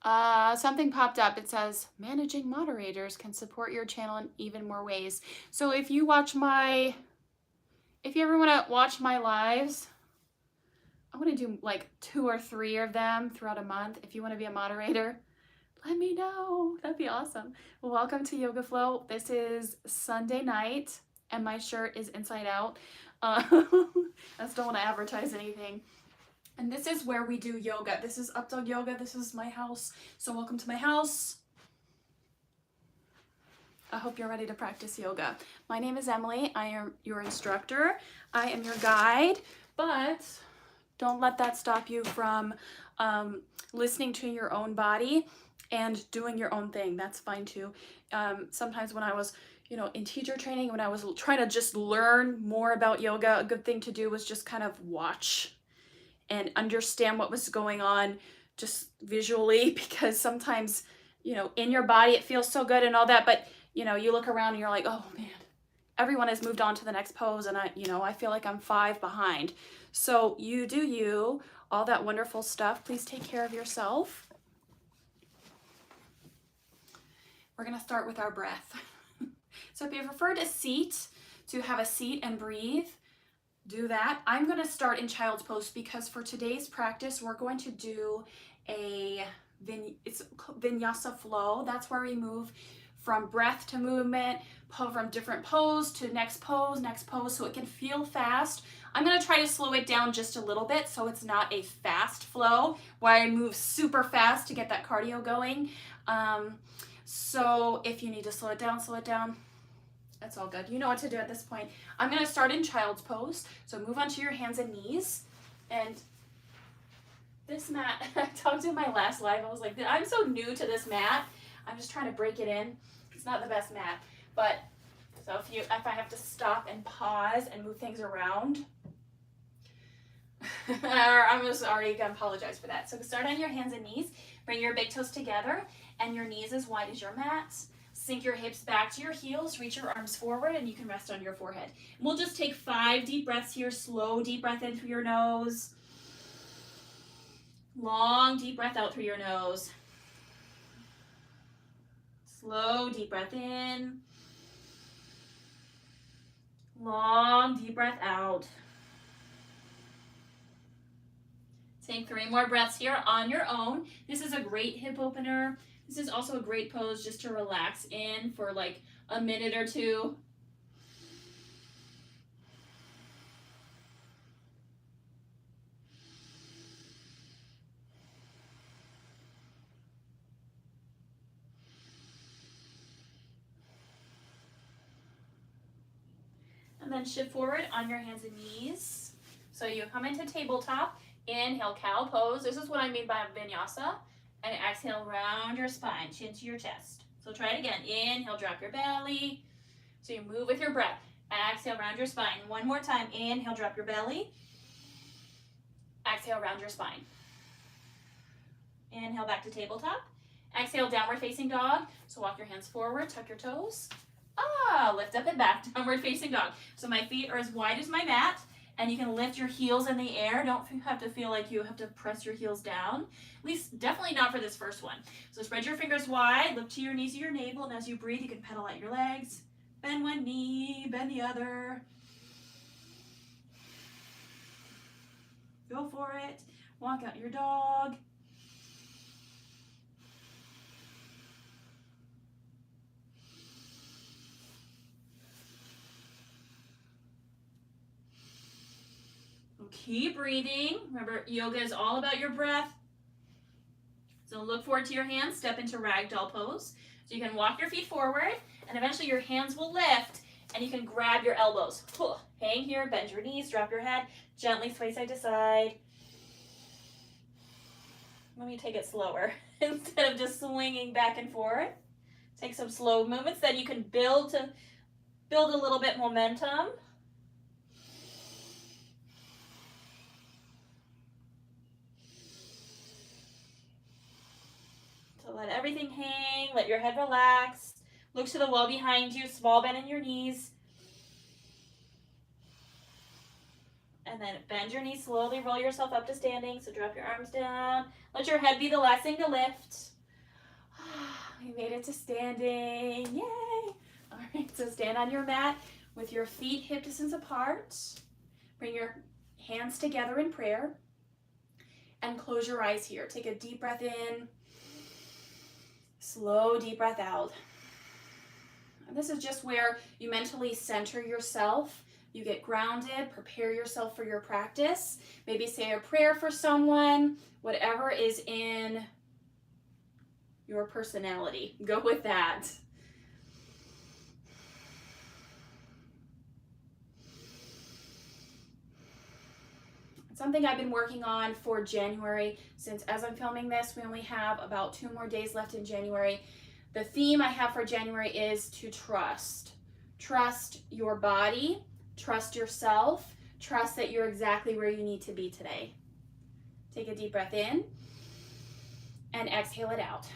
Something popped up. It says managing moderators can support your channel in even more ways. So if you ever want to watch my lives, I want to do like 2 or 3 of them throughout a month. If you want to be a moderator, let me know. That'd be awesome. Well, welcome to Yoga Flow. This is Sunday night and my shirt is inside out. I just don't want to advertise anything. And this is where we do yoga. This is Updawg-Yoga. This is my house. So welcome to my house. I hope you're ready to practice yoga. My name is Emily. I am your instructor. I am your guide, but don't let that stop you from listening to your own body and doing your own thing. That's fine too. Sometimes when I was in teacher training, when I was trying to just learn more about yoga, a good thing to do was just kind of watch and understand what was going on just visually, because sometimes, in your body it feels so good and all that, but you look around and you're like, oh man, everyone has moved on to the next pose and I feel like I'm 5 behind. So you do you, all that wonderful stuff. Please take care of yourself. We're gonna start with our breath. So if you prefer to have a seat and breathe, do that. I'm going to start in child's pose because for today's practice, we're going to do it's Vinyasa flow. That's where we move from breath to movement, from different pose to next pose, so it can feel fast. I'm going to try to slow it down just a little bit so it's not a fast flow where I move super fast to get that cardio going. So if you need to slow it down, That's all good. You know what to do at this point. I'm going to start in child's pose. So move onto your hands and knees. And this mat, I talked in my last live, I was like, I'm so new to this mat. I'm just trying to break it in. It's not the best mat. But so if I have to stop and pause and move things around, I'm just already going to apologize for that. So start on your hands and knees. Bring your big toes together and your knees as wide as your mat. Sink your hips back to your heels, reach your arms forward, and you can rest on your forehead. We'll just take 5 deep breaths here. Slow deep breath in through your nose. Long deep breath out through your nose. Slow deep breath in. Long deep breath out. Take 3 more breaths here on your own. This is a great hip opener. This is also a great pose just to relax in for like a minute or 2. And then shift forward on your hands and knees. So you come into tabletop, inhale, cow pose. This is what I mean by Vinyasa. And exhale, round your spine, chin to your chest. So try it again. Inhale, drop your belly. So you move with your breath. Exhale, round your spine. One more time. Inhale, drop your belly. Exhale, round your spine. Inhale, back to tabletop. Exhale, downward facing dog. So walk your hands forward, tuck your toes. Lift up and back, downward facing dog. So my feet are as wide as my mat. And you can lift your heels in the air. Don't have to feel like you have to press your heels down. At least, definitely not for this first one. So spread your fingers wide, look to your knees or your navel, and as you breathe, you can pedal out your legs. Bend one knee, bend the other. Go for it. Walk out your dog. Keep breathing. Remember, yoga is all about your breath. So look forward to your hands. Step into ragdoll pose. So you can walk your feet forward, and eventually your hands will lift, and you can grab your elbows. Hang here, bend your knees, drop your head, gently sway side to side. Let me take it slower. Instead of just swinging back and forth, take some slow movements. Then you can build a little bit momentum. Let everything hang, let your head relax. Look to the wall behind you, small bend in your knees. And then bend your knees slowly, roll yourself up to standing. So drop your arms down. Let your head be the last thing to lift. We made it to standing. Yay! All right, so stand on your mat with your feet hip distance apart. Bring your hands together in prayer and close your eyes here. Take a deep breath in, slow deep breath out. And this is just where you mentally center yourself. You get grounded, prepare yourself for your practice. Maybe say a prayer for someone, whatever is in your personality. Go with that. Something I've been working on for January, since as I'm filming this, we only have about 2 more days left in January. The theme I have for January is to trust. Trust your body, trust yourself, trust that you're exactly where you need to be today. Take a deep breath in and exhale it out.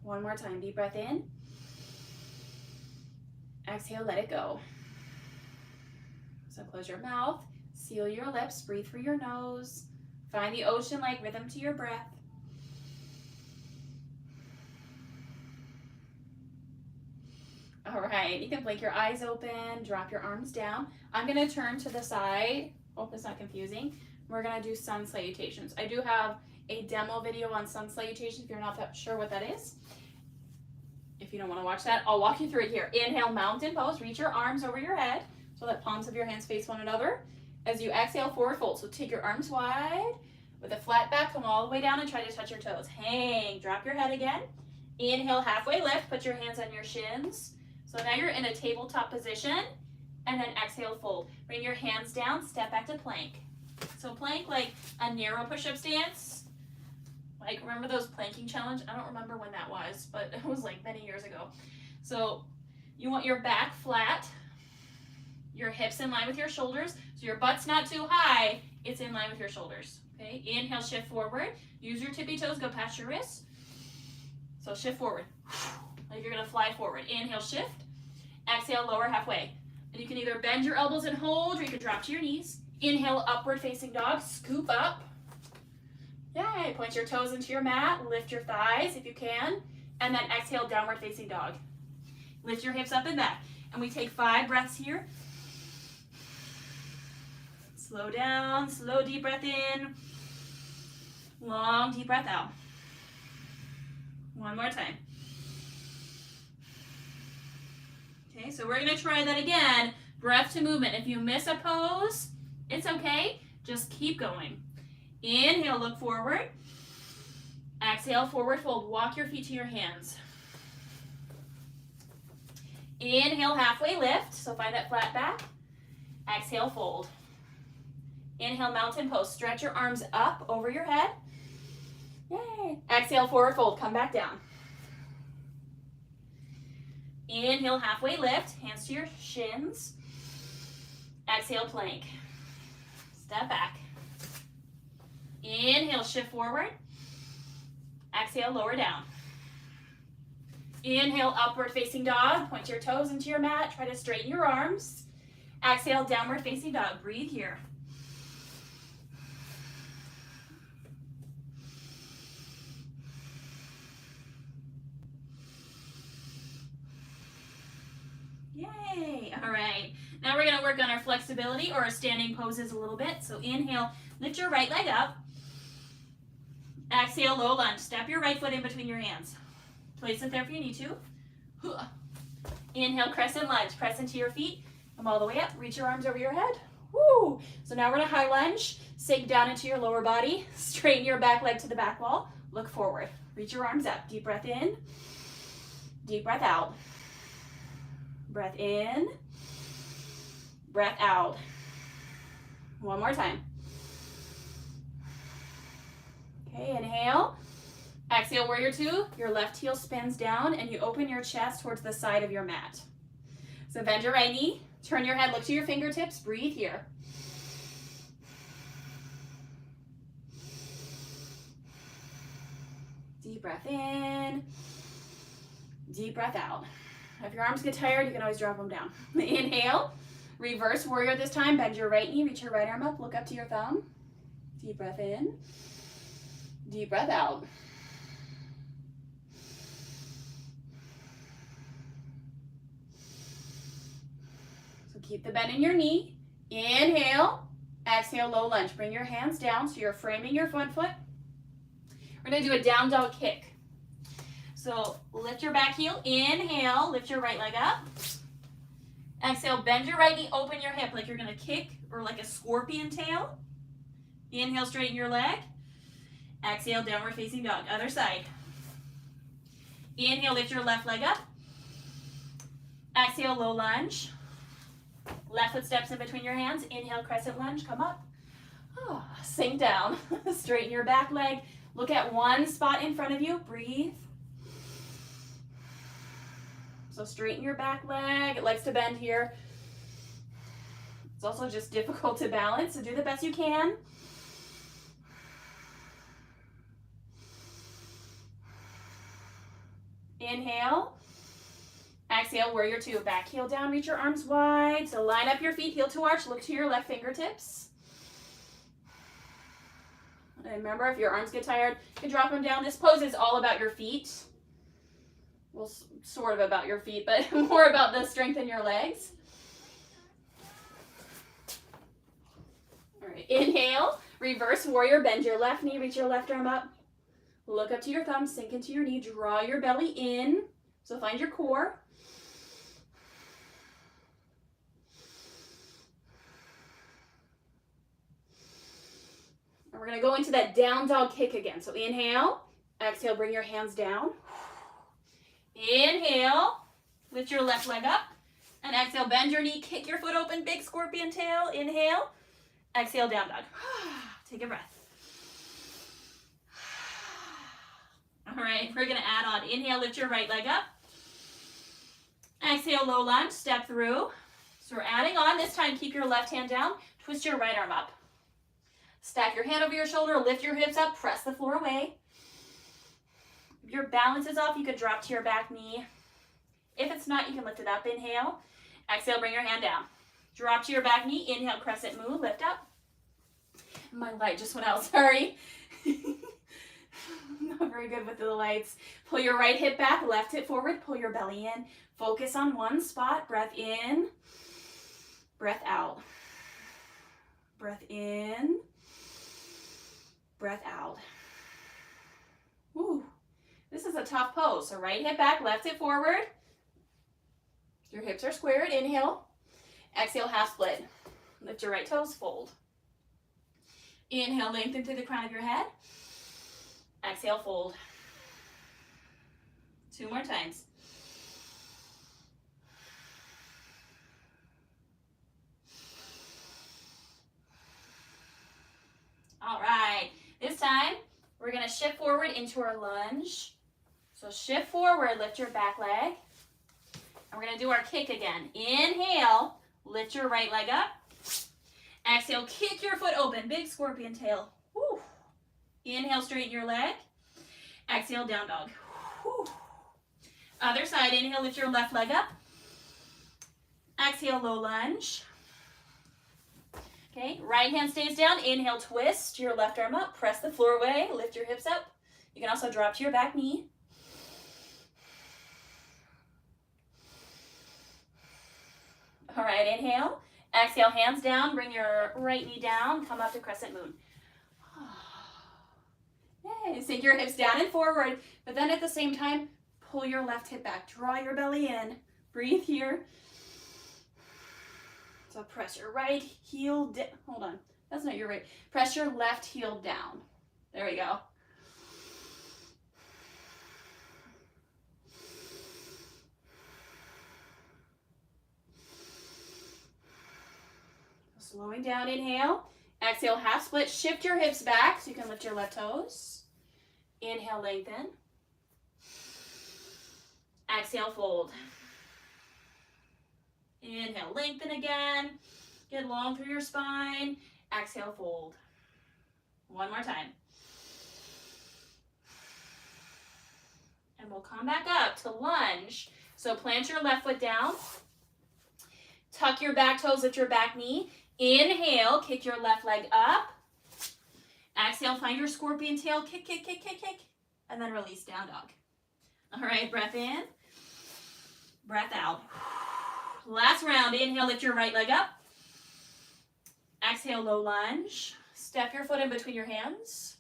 One more time, deep breath in. Exhale, let it go. So close your mouth. Seal your lips, breathe through your nose. Find the ocean-like rhythm to your breath. All right, you can blink your eyes open, drop your arms down. I'm gonna turn to the side. Hope it's not confusing. We're gonna do sun salutations. I do have a demo video on sun salutations if you're not that sure what that is. If you don't wanna watch that, I'll walk you through it here. Inhale, mountain pose, reach your arms over your head so that palms of your hands face one another. As you exhale, forward fold. So take your arms wide with a flat back, come all the way down and try to touch your toes. Hang, drop your head again. Inhale, halfway lift, put your hands on your shins. So now you're in a tabletop position, and then exhale, fold. Bring your hands down, step back to plank. So plank like a narrow push-up stance. Like, remember those planking challenge? I don't remember when that was, but it was like many years ago. So you want your back flat, your hips in line with your shoulders, so your butt's not too high, it's in line with your shoulders. Okay, inhale, shift forward. Use your tippy toes, go past your wrists. So shift forward, like you're gonna fly forward. Inhale, shift. Exhale, lower halfway. And you can either bend your elbows and hold, or you can drop to your knees. Inhale, upward facing dog, scoop up. Yay, point your toes into your mat, lift your thighs if you can, and then exhale, downward facing dog. Lift your hips up and back. And we take 5 breaths here. Slow down, slow deep breath in, long deep breath out. One more time. Okay, so we're gonna try that again. Breath to movement. If you miss a pose, it's okay. Just keep going. Inhale, look forward. Exhale, forward fold. Walk your feet to your hands. Inhale, halfway lift. So find that flat back. Exhale, fold. Inhale, mountain pose. Stretch your arms up over your head. Yay. Exhale, forward fold. Come back down. Inhale, halfway lift. Hands to your shins. Exhale, plank. Step back. Inhale, shift forward. Exhale, lower down. Inhale, upward facing dog. Point your toes into your mat. Try to straighten your arms. Exhale, downward facing dog. Breathe here. Yay! All right. Now we're going to work on our flexibility or our standing poses a little bit. So inhale, lift your right leg up. Exhale, low lunge. Step your right foot in between your hands. Place it there if you need to. Inhale, crescent lunge. Press into your feet. Come all the way up. Reach your arms over your head. Woo! So now we're going to high lunge. Sink down into your lower body. Straighten your back leg to the back wall. Look forward. Reach your arms up. Deep breath in. Deep breath out. Breath in. Breath out. One more time. Okay, inhale. Exhale, warrior 2. Your left heel spins down and you open your chest towards the side of your mat. So bend your right knee. Turn your head, look to your fingertips. Breathe here. Deep breath in. Deep breath out. If your arms get tired, you can always drop them down. Inhale. Reverse warrior this time. Bend your right knee. Reach your right arm up. Look up to your thumb. Deep breath in. Deep breath out. keep the bend in your knee. Inhale, exhale, low lunge. Bring your hands down so you're framing your front foot. We're gonna do a down dog kick. So lift your back heel, inhale, lift your right leg up. Exhale, bend your right knee, open your hip like you're gonna kick or like a scorpion tail. Inhale, straighten your leg. Exhale, downward facing dog, other side. Inhale, lift your left leg up. Exhale, low lunge. Left foot steps in between your hands. Inhale, crescent lunge, come up. Oh, sink down. Straighten your back leg. Look at one spot in front of you. Breathe. So straighten your back leg. It likes to bend here. It's also just difficult to balance, so do the best you can. Inhale. Exhale, warrior two. Back heel down, reach your arms wide. So line up your feet, heel to arch, look to your left fingertips. And remember, if your arms get tired, you can drop them down. This pose is all about your feet. Well, sort of about your feet, but more about the strength in your legs. All right, inhale, reverse warrior, bend your left knee, reach your left arm up. Look up to your thumb, sink into your knee, draw your belly in. So find your core. And we're gonna go into that down dog kick again. So inhale, exhale, bring your hands down. Inhale, lift your left leg up. And exhale, bend your knee, kick your foot open, big scorpion tail. Inhale, exhale, down dog. Take a breath. All right, we're gonna add on. Inhale, lift your right leg up. Exhale, low lunge, step through. So we're adding on. This time, keep your left hand down. Twist your right arm up. Stack your hand over your shoulder, lift your hips up, press the floor away. If your balance is off, you could drop to your back knee. If it's not, you can lift it up. Inhale. Exhale, bring your hand down. Drop to your back knee. Inhale, crescent moon, lift up. My light just went out, sorry. Not very good with the lights. Pull your right hip back, left hip forward, pull your belly in. Focus on one spot. Breath in, breath out. Breath in, breath out. Woo. This is a tough pose. So right hip back, left hip forward. Your hips are squared. Inhale. Exhale, half split. Lift your right toes, fold. Inhale, lengthen through the crown of your head. Exhale, fold. 2 more times. All right, this time we're gonna shift forward into our lunge. So shift forward, lift your back leg. And we're gonna do our kick again. Inhale, lift your right leg up. Exhale, kick your foot open, big scorpion tail. Woo. Inhale, straighten your leg. Exhale, down dog. Woo. Other side, inhale, lift your left leg up. Exhale, low lunge. Okay, right hand stays down. Inhale, twist your left arm up. Press the floor away. Lift your hips up. You can also drop to your back knee. All right, inhale. Exhale, hands down. Bring your right knee down. Come up to crescent moon. Yay, sink your hips down and forward. But then at the same time, pull your left hip back. Draw your belly in. Breathe here. So press your right heel down. Hold on, that's not your right. Press your left heel down. There we go. Slowing down, inhale. Exhale, half split. Shift your hips back so you can lift your left toes. Inhale, lengthen. Exhale, fold. Inhale, lengthen again. Get long through your spine. Exhale, fold. 1 more time. And we'll come back up to lunge. So plant your left foot down. Tuck your back toes, lift your back knee. Inhale, kick your left leg up. Exhale, find your scorpion tail. Kick, kick, kick, kick, kick. And then release, down dog. All right, breath in. Breath out. Last round. Inhale, lift your right leg up. Exhale, low lunge. Step your foot in between your hands.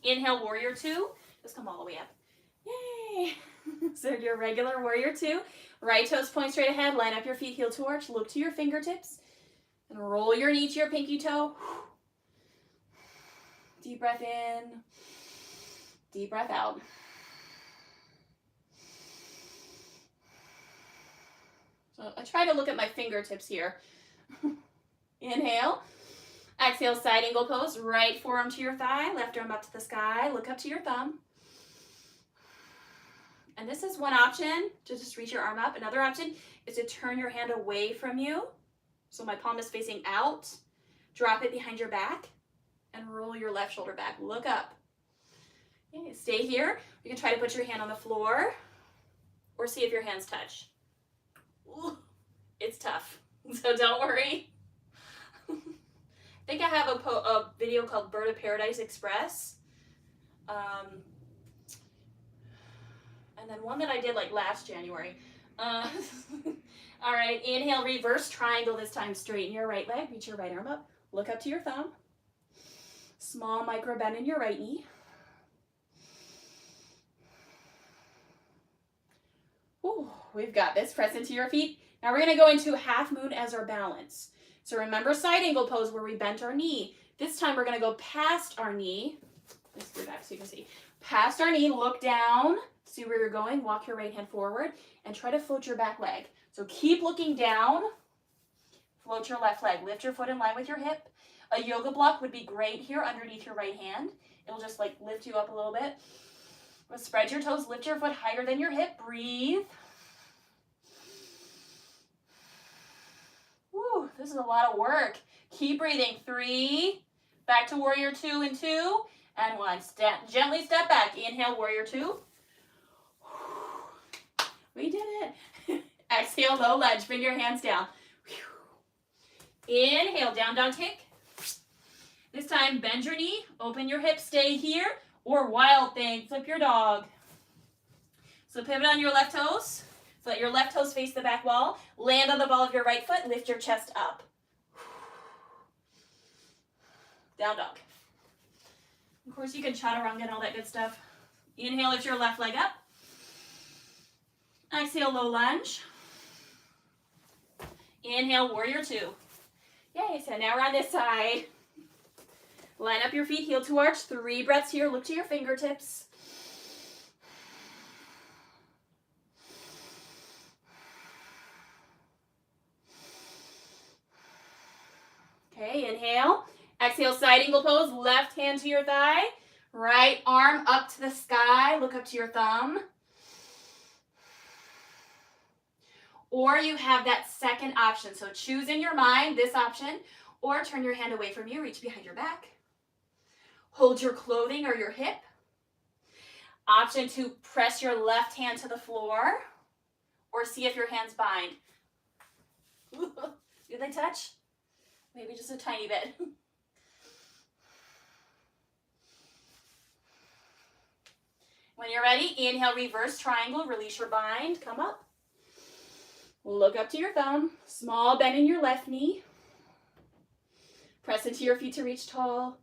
Inhale, warrior two. Just come all the way up. Yay! So your regular warrior two. Right toes point straight ahead. Line up your feet, heel to arch. Look to your fingertips. And roll your knee to your pinky toe. Deep breath in. Deep breath out. So I try to look at my fingertips here. Inhale. Exhale, side angle pose. Right forearm to your thigh. Left arm up to the sky. Look up to your thumb. And this is one option to just reach your arm up. Another option is to turn your hand away from you. So my palm is facing out. Drop it behind your back and roll your left shoulder back. Look up. Okay, stay here. You can try to put your hand on the floor or see if your hands touch. Ooh, it's tough, so don't worry. I think I have a video called Bird of Paradise Express. And then one that I did like last January. All right, inhale, reverse triangle this time. Straighten your right leg, reach your right arm up. Look up to your thumb. Small micro bend in your right knee. Ooh, we've got this. Press into your feet. Now we're going to go into half moon as our balance. So remember side angle pose where we bent our knee. This time we're going to go past our knee. Let's go back so you can see. Past our knee, look down. See where you're going. Walk your right hand forward and try to float your back leg. So keep looking down. Float your left leg. Lift your foot in line with your hip. A yoga block would be great here underneath your right hand. It'll just like lift you up a little bit. Spread your toes. Lift your foot higher than your hip. Breathe. Woo, this is a lot of work. Keep breathing. 3. Back to warrior 2 and 2. And 1. Gently step back. Inhale, warrior 2. We did it. Exhale, low lunge. Bring your hands down. Inhale, down dog kick. This time, bend your knee, open your hips, stay here, or wild thing, flip your dog. So pivot on your left toes. So let your left toes face the back wall. Land on the ball of your right foot, lift your chest up. Down dog. Of course, you can chaturanga and all that good stuff. Inhale, lift your left leg up. Exhale, low lunge. Inhale, warrior 2. Yay, so now we're on this side. Line up your feet, heel to arch. 3 breaths here. Look to your fingertips. Okay, inhale. Exhale, side angle pose. Left hand to your thigh. Right arm up to the sky. Look up to your thumb. Or you have that second option. So choose in your mind this option, or turn your hand away from you, reach behind your back. Hold your clothing or your hip. Option 2, press your left hand to the floor, or see if your hands bind. Do they touch? Maybe just a tiny bit. When you're ready, inhale, reverse triangle, release your bind, come up. Look up to your thumb, small bend in your left knee. Press into your feet to reach tall.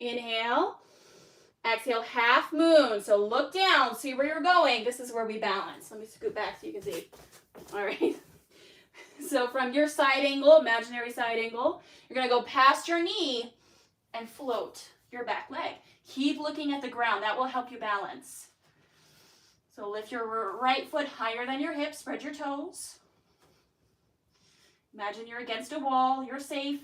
Inhale, exhale, half moon. So look down, see where you're going. This is where we balance. Let me scoot back so you can see. All right. So from your side angle, imaginary side angle, you're going to go past your knee and float your back leg. Keep looking at the ground. That will help you balance. So lift your right foot higher than your hip. Spread your toes. Imagine you're against a wall. You're safe.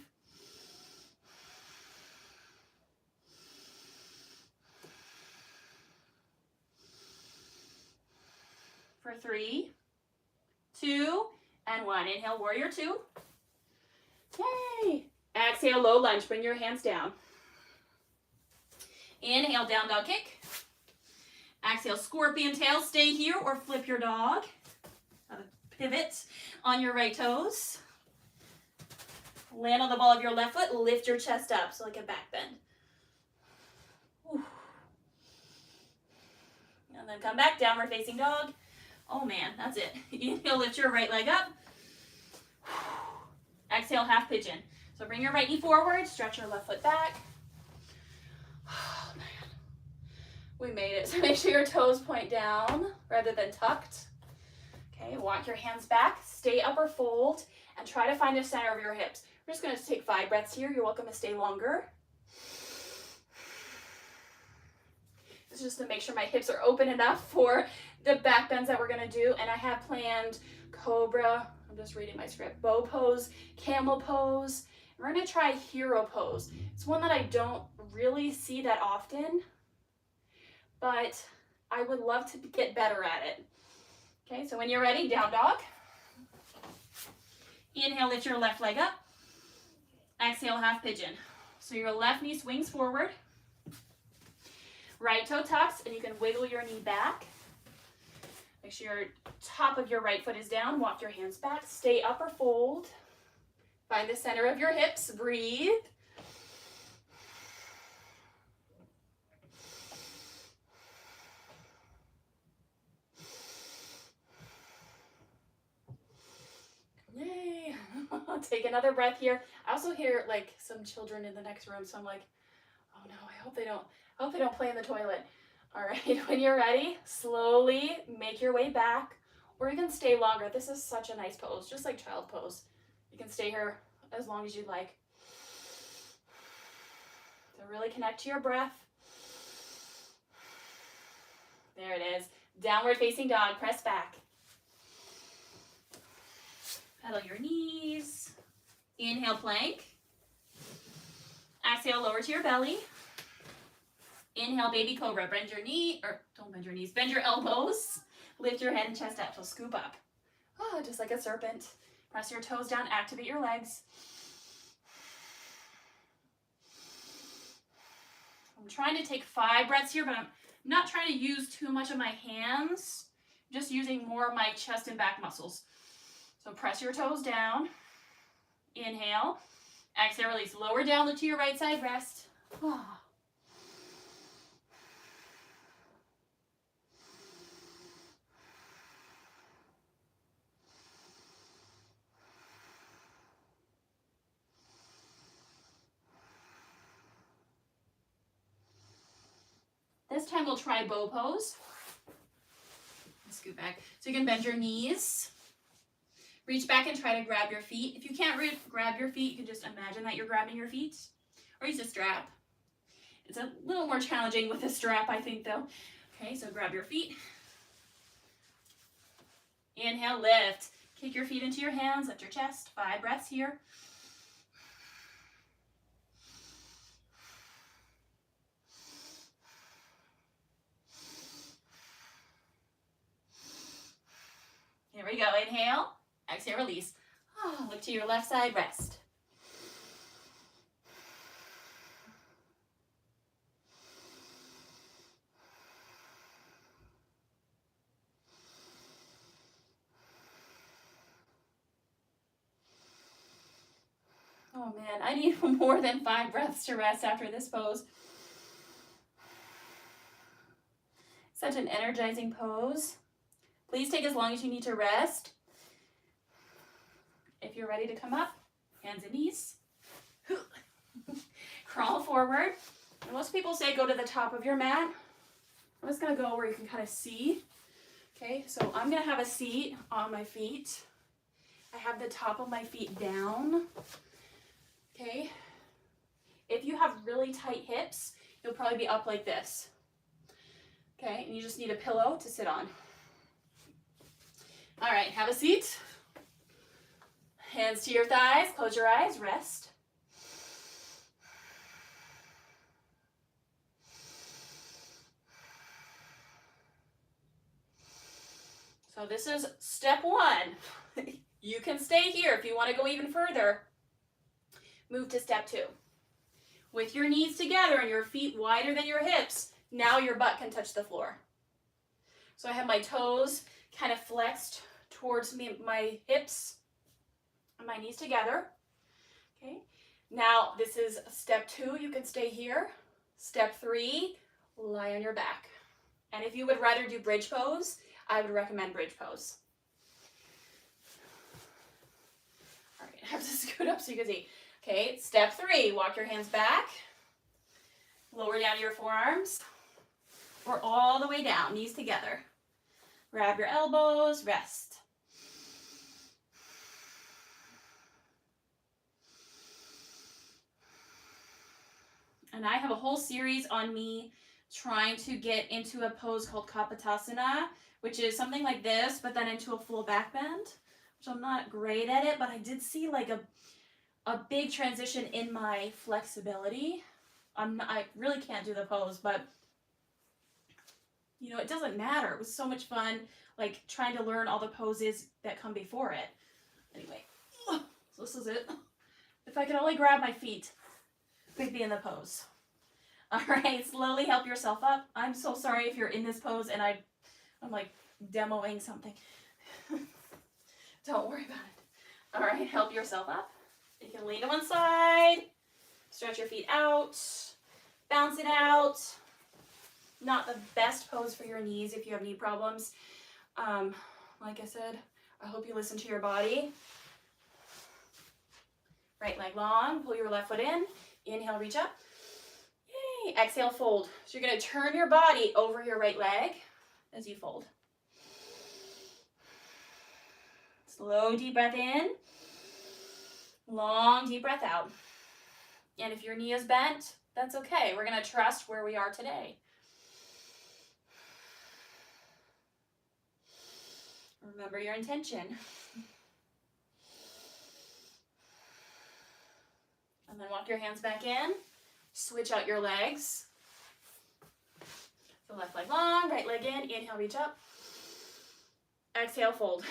For 3, 2, and 1. Inhale, warrior 2. Yay! Exhale, low lunge. Bring your hands down. Inhale, down dog kick. Exhale, scorpion tail. Stay here or flip your dog. Pivot on your right toes. Land on the ball of your left foot. Lift your chest up, so like a back bend. Whew. And then come back, downward facing dog. Oh man, that's it. Inhale, lift your right leg up. Exhale, half pigeon. So bring your right knee forward, stretch your left foot back. Oh man, we made it. So make sure your toes point down rather than tucked. Okay, walk your hands back, stay upper fold, and try to find the center of your hips. We're just gonna take 5 breaths here. You're welcome to stay longer. This is just to make sure my hips are open enough for the back bends that we're gonna do. And I have planned cobra, I'm just reading my script, bow pose, camel pose. And we're gonna try hero pose. It's one that I don't really see that often, but I would love to get better at it. Okay, so when you're ready, down dog. Inhale, lift your left leg up. Exhale, half pigeon. So your left knee swings forward. Right toe tucks, and you can wiggle your knee back. Make sure your top of your right foot is down. Walk your hands back. Stay upper fold. Find the center of your hips. Breathe. Yay. Take another breath here. I also hear like some children in the next room, so I'm like, oh no, I hope they don't play in the toilet. All right, when you're ready, slowly make your way back, or you can stay longer. This is such a nice pose, just like child pose. You can stay here as long as you'd like. So really connect to your breath. There it is. Downward facing dog, press back. Pedal your knees. Inhale, plank. Exhale, lower to your belly. Inhale, baby cobra. Bend your knee, or don't bend your knees, bend your elbows. Lift your head and chest up, so scoop up. Oh, just like a serpent. Press your toes down, activate your legs. I'm trying to take 5 breaths here, but I'm not trying to use too much of my hands. I'm just using more of my chest and back muscles. So press your toes down. Inhale. Exhale, release. Lower down to your right side, rest. Oh. This time we'll try bow pose. Scoot back. So you can bend your knees. Reach back and try to grab your feet. If you can't grab your feet, you can just imagine that you're grabbing your feet. Or use a strap. It's a little more challenging with a strap, I think, though. Okay, so grab your feet. Inhale, lift. Kick your feet into your hands, lift your chest. 5 breaths here. Here we go. Inhale. Exhale, release. Oh, look to your left side, rest. Oh man, I need more than 5 breaths to rest after this pose. Such an energizing pose. Please take as long as you need to rest. If you're ready to come up, hands and knees. Crawl forward. And most people say go to the top of your mat. I'm just going to go where you can kind of see. Okay, so I'm going to have a seat on my feet. I have the top of my feet down. Okay. If you have really tight hips, you'll probably be up like this. Okay, and you just need a pillow to sit on. All right, have a seat. Hands to your thighs, close your eyes, rest. So this is step 1. You can stay here if you want to go even further. Move to step 2. With your knees together and your feet wider than your hips, now your butt can touch the floor. So I have my toes kind of flexed towards me, my hips, and my knees together. Okay. Now this is step 2. You can stay here. Step 3, lie on your back. And if you would rather do bridge pose, I would recommend bridge pose. All right, I have to scoot up so you can see. Okay, step 3, walk your hands back. Lower down your forearms. Or all the way down, knees together. Grab your elbows, rest. And I have a whole series on me trying to get into a pose called Kapotasana, which is something like this, but then into a full back bend, which I'm not great at it, but I did see like a big transition in my flexibility. I really can't do the pose, but you know, it doesn't matter. It was so much fun, like trying to learn all the poses that come before it. Anyway, so this is it. If I could only grab my feet, we'd be in the pose. All right, slowly help yourself up. I'm so sorry if you're in this pose and I'm like demoing something. Don't worry about it. All right, help yourself up. You can lean to one side, stretch your feet out, bounce it out. Not the best pose for your knees if you have knee problems. Like I said, I hope you listen to your body. Right leg long, pull your left foot in. Inhale, reach up. Yay, exhale, fold. So you're gonna turn your body over your right leg as you fold. Slow, deep breath in. Long, deep breath out. And if your knee is bent, that's okay. We're gonna trust where we are today. Remember your intention. And then walk your hands back in. Switch out your legs. So left leg long, right leg in. Inhale, reach up. Exhale, fold.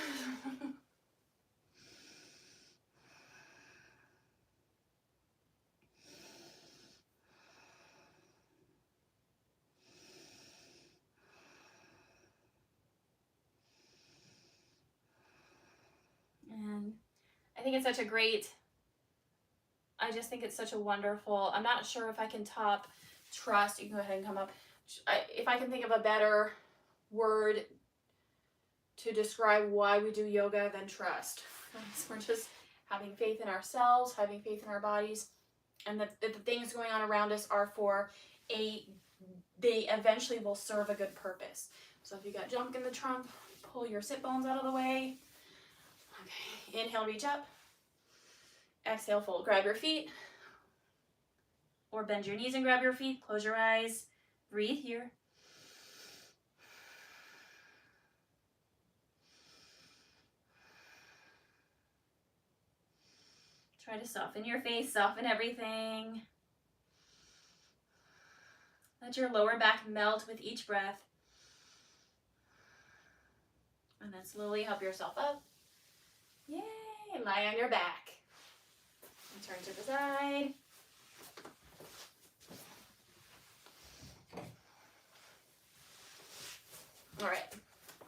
And I think it's such a great, I just think it's such a wonderful, I'm not sure if I can top trust. You can go ahead and come up. If I can think of a better word to describe why we do yoga than trust. We're just having faith in ourselves, having faith in our bodies, and that the things going on around us are for they eventually will serve a good purpose. So if you got junk in the trunk, pull your sit bones out of the way. Okay, inhale, reach up. Exhale, fold. Grab your feet. Or bend your knees and grab your feet. Close your eyes. Breathe here. Try to soften your face, soften everything. Let your lower back melt with each breath. And then slowly help yourself up. Yay! Lie on your back. And turn to the side. All right.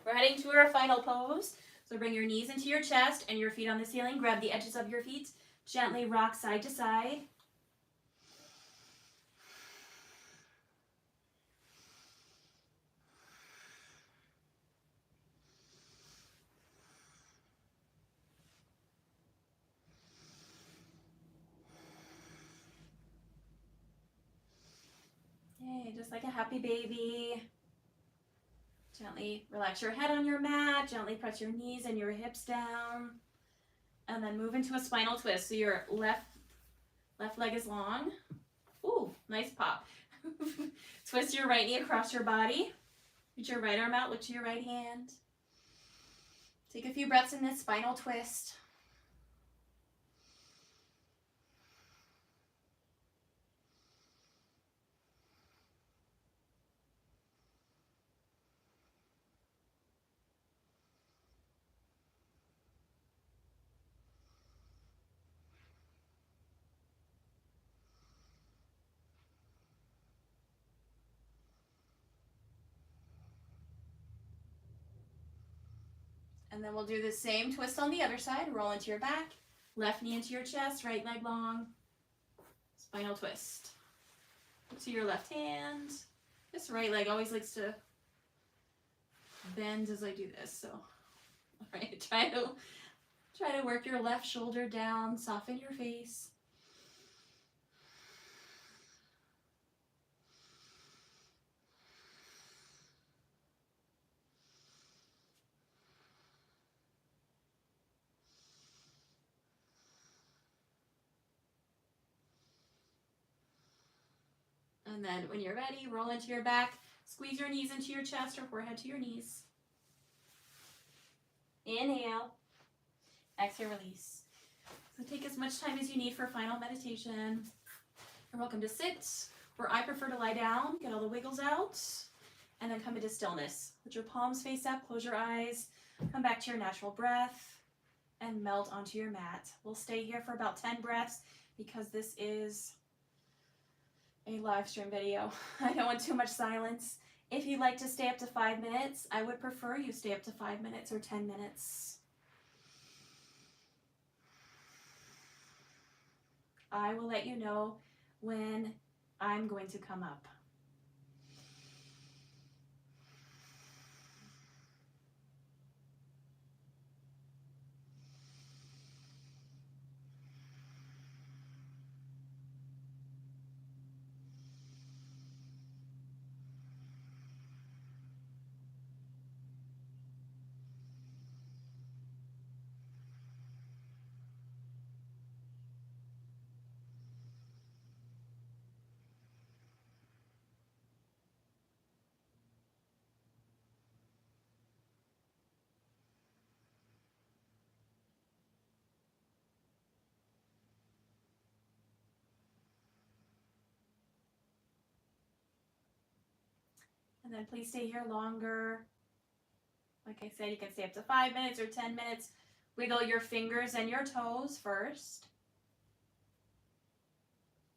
We're heading to our final pose. So bring your knees into your chest and your feet on the ceiling. Grab the edges of your feet. Gently rock side to side. Yay, just like a happy baby. Gently relax your head on your mat. Gently press your knees and your hips down. And then move into a spinal twist. So your left leg is long. Ooh, nice pop. Twist your right knee across your body. Reach your right arm out, look to your right hand. Take a few breaths in this spinal twist. And then we'll do the same twist on the other side. Roll into your back, left knee into your chest, right leg long, spinal twist. Look to your left hand. This right leg always likes to bend as I do this. So, all right, try to work your left shoulder down, soften your face. And then when you're ready, roll into your back, squeeze your knees into your chest or forehead to your knees. Inhale, exhale, release. So take as much time as you need for final meditation. You're welcome to sit, or I prefer to lie down, get all the wiggles out, and then come into stillness. Let your palms face up, close your eyes, come back to your natural breath, and melt onto your mat. We'll stay here for about 10 breaths because this is a live stream video. I don't want too much silence. If you'd like to stay up to 5 minutes, I would prefer you stay up to 5 minutes or 10 minutes. I will let you know when I'm going to come up. And then please stay here longer. Like I said, you can stay up to 5 minutes or 10 minutes. Wiggle your fingers and your toes first.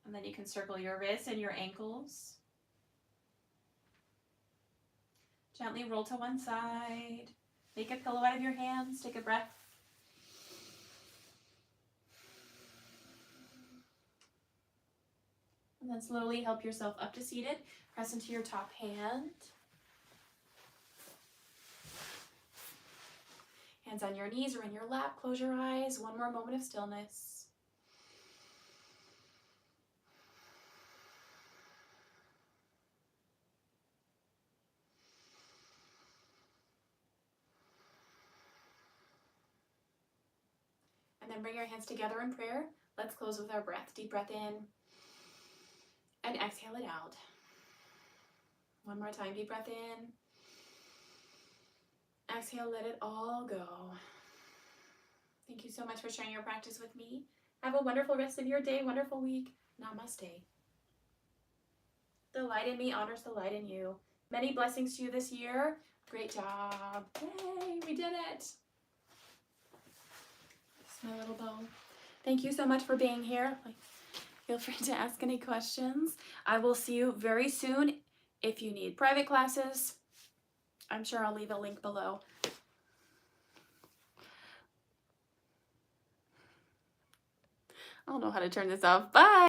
And then you can circle your wrists and your ankles. Gently roll to one side. Make a pillow out of your hands. Take a breath. And then slowly help yourself up to seated. Press into your top hand. Hands on your knees or in your lap. Close your eyes. One more moment of stillness. And then bring your hands together in prayer. Let's close with our breath. Deep breath in. And exhale it out. One more time. Deep breath in. Exhale, let it all go. Thank you so much for sharing your practice with me. Have a wonderful rest of your day, wonderful week. Namaste. The light in me honors the light in you. Many blessings to you this year. Great job. Yay, we did it. This is my little bow. Thank you so much for being here. Feel free to ask any questions. I will see you very soon. If you need private classes, I'm sure I'll leave a link below. I don't know how to turn this off. Bye.